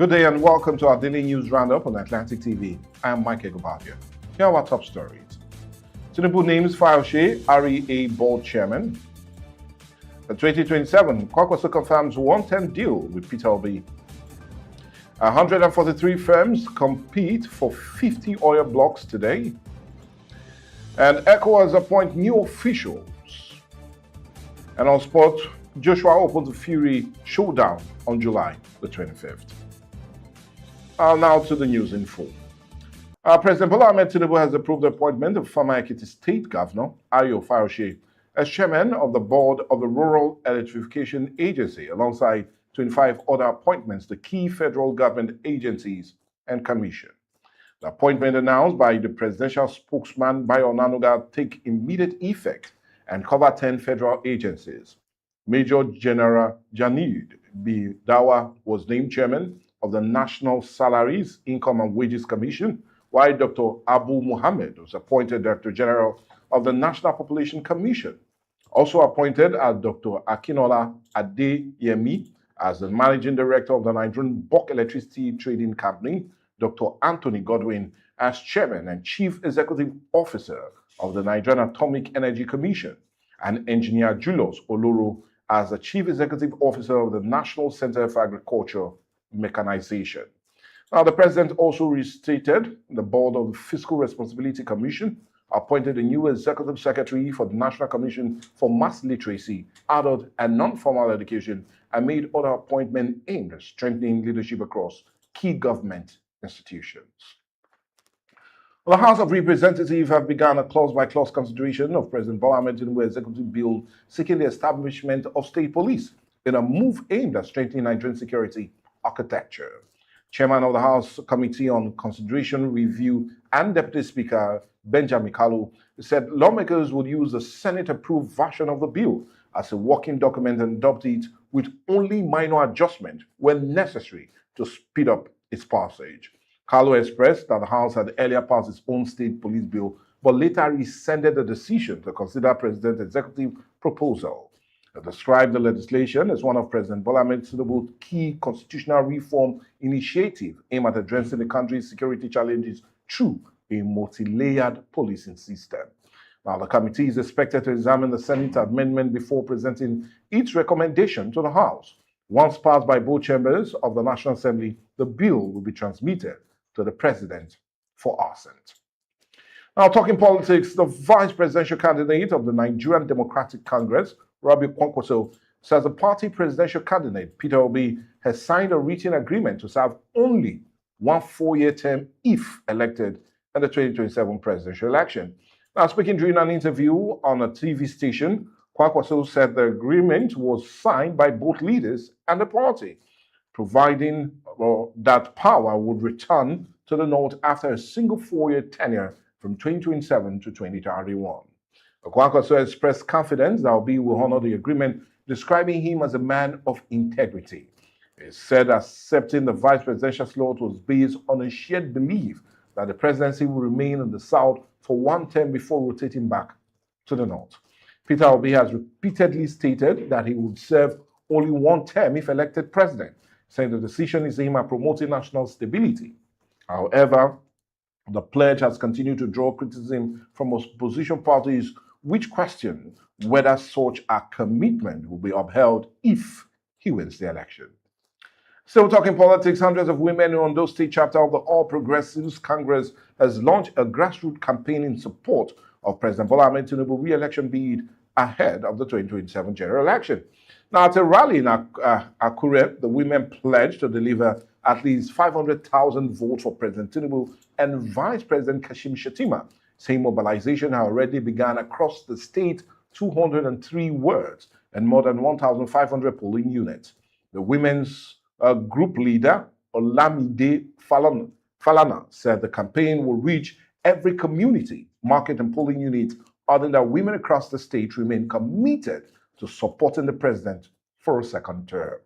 Good day and welcome to our daily news roundup on Atlantic TV. I am Mike Egobadia. Here are our top stories. Tinubu names Fayose REA board chairman. The 2027, Kwankwaso confirms 110 deal with Peter Obi. 143 firms compete for 50 oil blocks today. And ECOWAS appoint new officials. And on sport, Joshua opens the Fury showdown on July the 25th. Now to the news in full. President Bola Ahmed Tinubu has approved the appointment of former Ekiti State Governor Ayo Fayose as chairman of the board of the Rural Electrification Agency, alongside 25 other appointments to key federal government agencies and commission. The appointment announced by the presidential spokesman Bayo Onanuga take immediate effect and cover 10 federal agencies. Major General Janid B. Dawa was named chairman of the National Salaries, Income and Wages Commission, while Dr. Abu Muhammad was appointed Director General of the National Population Commission. Also appointed are Dr. Akinola Adeyemi as the Managing Director of the Nigerian Bulk Electricity Trading Company, Dr. Anthony Godwin as Chairman and Chief Executive Officer of the Nigerian Atomic Energy Commission, and Engineer Julius Oloro as the Chief Executive Officer of the National Center for Agriculture Mechanization. Now, the President also restated the board of the Fiscal Responsibility Commission, appointed a new Executive Secretary for the National Commission for Mass Literacy, Adult and Non-Formal Education, and made other appointments aimed at strengthening leadership across key government institutions. The House of Representatives have begun a clause-by-clause consideration of President Bola Ahmed Tinubu's executive bill seeking the establishment of state police in a move aimed at strengthening Nigerian security architecture. Chairman of the House Committee on Consideration, Review, and Deputy Speaker Benjamin Kalu said lawmakers would use the Senate-approved version of the bill as a working document and adopt it with only minor adjustment when necessary to speed up its passage. Kalu expressed that the House had earlier passed its own state police bill, but later rescinded the decision to consider President's executive proposal. He described the legislation as one of President Bola Ahmed Tinubu's key constitutional reform initiative aimed at addressing the country's security challenges through a multi-layered policing system. Now, the committee is expected to examine the Senate amendment before presenting its recommendation to the House. Once passed by both chambers of the National Assembly, the bill will be transmitted to the President for assent. Now, talking politics, the vice presidential candidate of the Nigerian Democratic Congress, Rabi Kwankwaso, says the party presidential candidate, Peter Obi, has signed a written agreement to serve only one 4-year term if elected in the 2027 presidential election. Now, speaking during an interview on a TV station, Kwankwaso said the agreement was signed by both leaders and the party, providing that power would return to the North after a single 4-year tenure from 2027 to 2031. Kwankwaso expressed confidence that Obi will honor the agreement, describing him as a man of integrity. He said accepting the vice presidential slot was based on a shared belief that the presidency will remain in the South for one term before rotating back to the North. Peter Obi has repeatedly stated that he would serve only one term if elected president, saying the decision is aimed at promoting national stability. However, the pledge has continued to draw criticism from opposition parties, which question whether such a commitment will be upheld if he wins the election. Still talking politics, hundreds of women in Ondo State chapter of the All Progressives Congress has launched a grassroots campaign in support of President Bola Ahmed Tinubu re-election bid ahead of the 2027 general election. Now, at a rally in Akure, the women pledged to deliver at least 500,000 votes for President Tinubu and Vice President Kashim Shettima, saying mobilization had already begun across the state, 203 wards and more than 1,500 polling units. The women's group leader, Olamide Falana, said the campaign will reach every community, market and polling unit, adding that women across the state remain committed to supporting the president for a second term.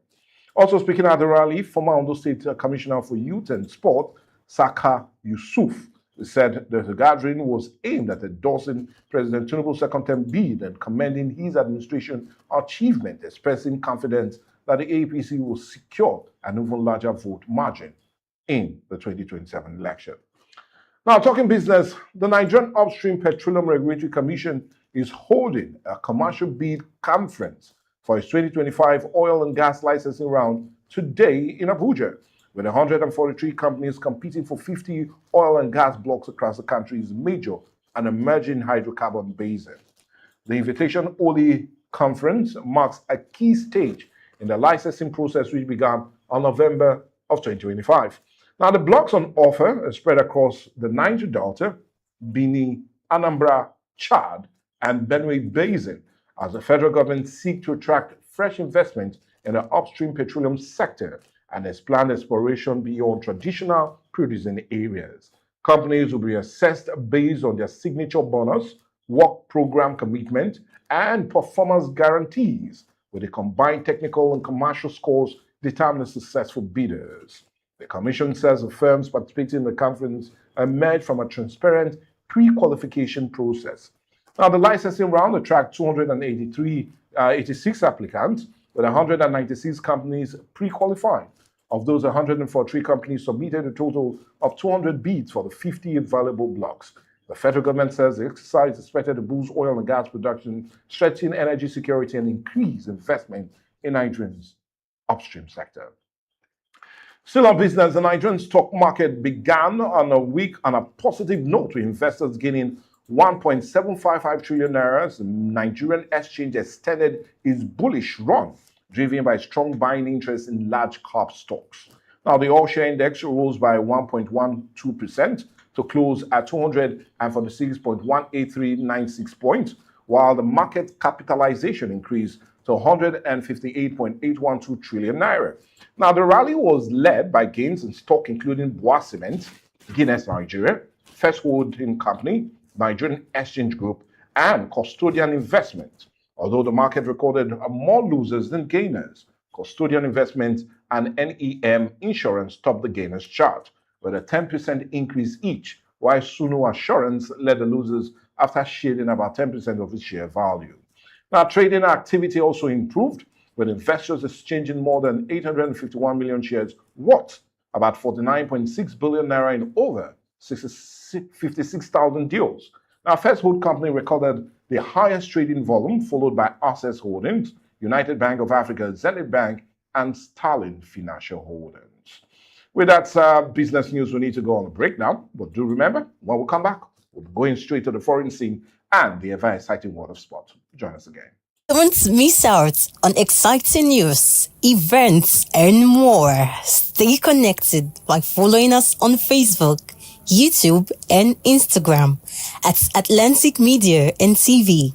Also speaking at the rally, former Ondo State Commissioner for Youth and Sport, Saka Yusuf, said that the gathering was aimed at endorsing President Tinubu's second-term bid and commending his administration's achievement, expressing confidence that the APC will secure an even larger vote margin in the 2027 election. Now, talking business, the Nigerian Upstream Petroleum Regulatory Commission is holding a commercial bid conference for its 2025 oil and gas licensing round today in Abuja, with 143 companies competing for 50 oil and gas blocks across the country's major and emerging hydrocarbon basin. The invitation-only conference marks a key stage in the licensing process, which began on November of 2025. Now, the blocks on offer are spread across the Niger Delta, Benin, Anambra, Chad, and Benue Basin, as the federal government seeks to attract fresh investment in the upstream petroleum sector and expand exploration beyond traditional producing areas. Companies will be assessed based on their signature bonus, work program commitment, and performance guarantees, with the combined technical and commercial scores determining successful bidders. The Commission says the firms participating in the conference emerged from a transparent pre-qualification process. Now, the licensing round attracted 86 applicants, with 196 companies pre-qualified. Of those, 143 companies submitted a total of 200 bids for the 50 available blocks. The federal government says the exercise is expected to boost oil and gas production, strengthen energy security, and increase investment in Nigeria's upstream sector. Still on business, the Nigerian stock market began on a week on a positive note, with investors gaining 1.755 trillion naira. The Nigerian exchange extended its bullish run, driven by strong buying interest in large cap stocks. Now, the all-share index rose by 1.12% to close at 246.18396 points, while the market capitalization increased to 158.812 trillion naira. Now, the rally was led by gains in stock including Boa Cement, Guinness Nigeria, First Holding Company, Nigerian Exchange Group, and Custodian Investment. Although the market recorded more losers than gainers, Custodian Investment and NEM Insurance topped the gainers chart, with a 10% increase each, while Sunu Assurance led the losers after shedding about 10% of its share value. Now, trading activity also improved, with investors exchanging more than 851 million shares worth about 49.6 billion naira in over 56,000 deals. Now, First Hold Company recorded the highest trading volume, followed by Access Holdings, United Bank of Africa, Zenith Bank, and Starling Financial Holdings. With that business news, we need to go on a break now. But do remember, when we come back, we'll be going straight to the foreign scene and the ever exciting world of sport. Join us again. Don't miss out on exciting news, events, and more. Stay connected by following us on Facebook, YouTube, and Instagram at Atlantic Media and TV.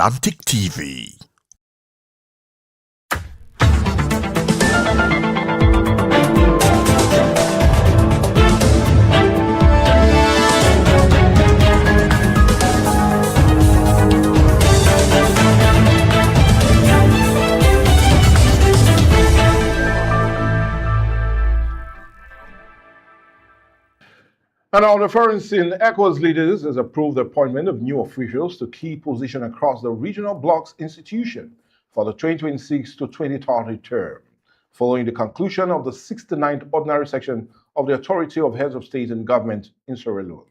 Atlantic TV. And on the foreign scene, ECOWAS leaders has approved the appointment of new officials to key positions across the regional bloc's institution for the 2026 to 2030 term, following the conclusion of the 69th ordinary section of the Authority of Heads of State and Government in Sierra Leone.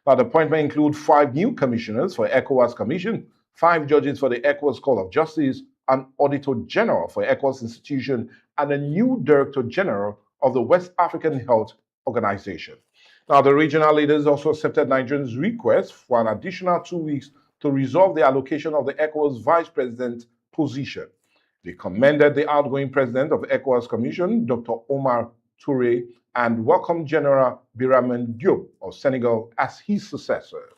Now, the appointment includes 5 new commissioners for ECOWAS Commission, 5 judges for the ECOWAS Court of Justice, an Auditor General for ECOWAS institution, and a new Director General of the West African Health Organization. Now, the regional leaders also accepted Nigerians' request for an additional 2 weeks to resolve the allocation of the ECOWAS Vice President position. They commended the outgoing President of ECOWAS Commission, Dr. Omar Toure, and welcomed General Biraman Diop of Senegal as his successor.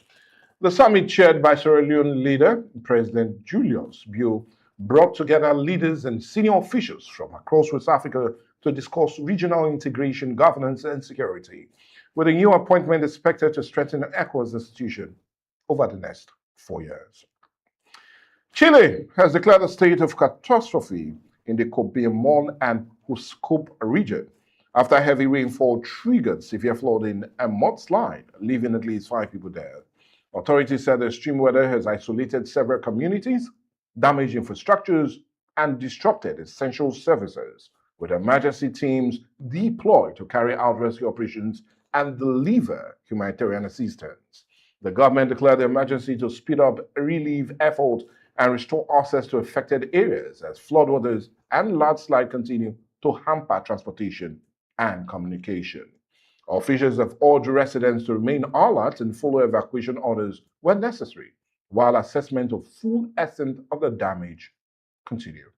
The summit, chaired by Sierra Leone leader President Julius Bio, brought together leaders and senior officials from across West Africa to discuss regional integration, governance, and security, with a new appointment expected to strengthen the ECOWAS institution over the next 4 years. Chile has declared a state of catastrophe in the Copiamon and Cusco region after heavy rainfall triggered severe flooding and mudslide, leaving at least 5 people dead. Authorities said the extreme weather has isolated several communities, damaged infrastructures, and disrupted essential services, with emergency teams deployed to carry out rescue operations and deliver humanitarian assistance. The government declared the emergency to speed up relief efforts and restore access to affected areas as floodwaters and landslide continue to hamper transportation and communication. Officials have urged residents to remain alert and follow evacuation orders when necessary, while assessment of full extent of the damage continue.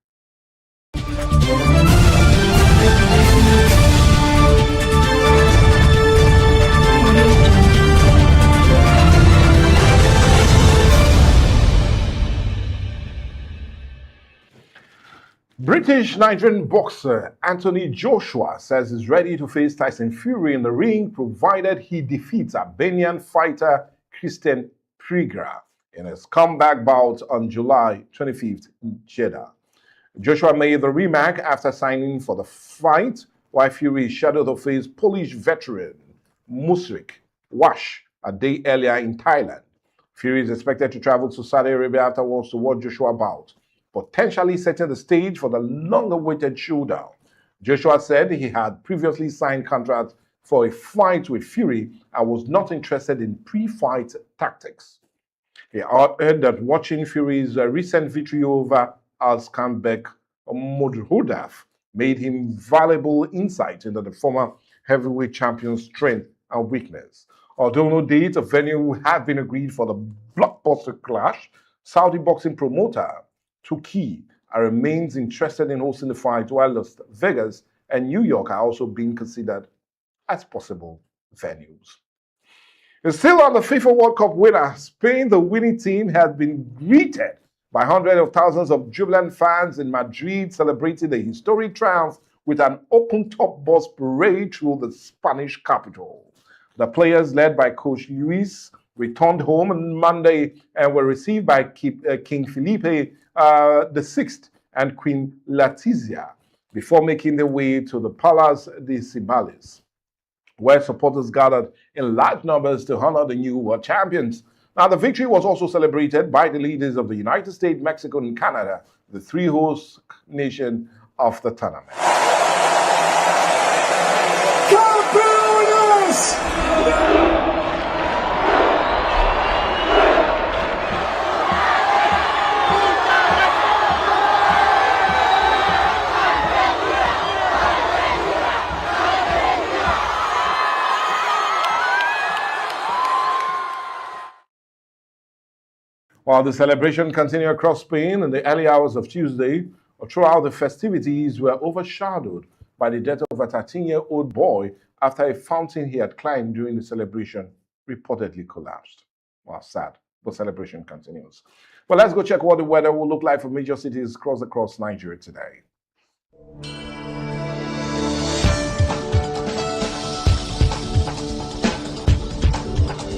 British-Nigerian boxer Anthony Joshua says he's ready to face Tyson Fury in the ring, provided he defeats Albanian fighter Christian Prigra in his comeback bout on July 25th in Jeddah. Joshua made the rematch after signing for the fight, while Fury is scheduled to face Polish veteran Musrik Wash a day earlier in Thailand. Fury is expected to travel to Saudi Arabia afterwards to watch Joshua bout, potentially setting the stage for the long-awaited showdown. Joshua said he had previously signed contract for a fight with Fury and was not interested in pre-fight tactics. He added that watching Fury's recent victory over Alskanbek Modhudav made him valuable insight into the former heavyweight champion's strength and weakness. Although no date or venue have been agreed for the blockbuster clash, Saudi boxing promoter Turkey remains interested in hosting the fight, while Las Vegas and New York are also being considered as possible venues. And still on the FIFA World Cup winner, Spain, the winning team, has been greeted by hundreds of thousands of jubilant fans in Madrid, celebrating the historic triumph with an open-top bus parade through the Spanish capital. The players, led by coach Luis, returned home on Monday and were received by King Felipe VI and Queen Letizia before making their way to the Palace de Cibeles, where supporters gathered in large numbers to honor the new world champions. Now, the victory was also celebrated by the leaders of the United States, Mexico, and Canada, the three host nations of the tournament. While the celebration continued across Spain in the early hours of Tuesday, throughout the festivities were overshadowed by the death of a 13-year-old boy after a fountain he had climbed during the celebration reportedly collapsed. Well, sad, but celebration continues. But let's go check what the weather will look like for major cities across Nigeria today.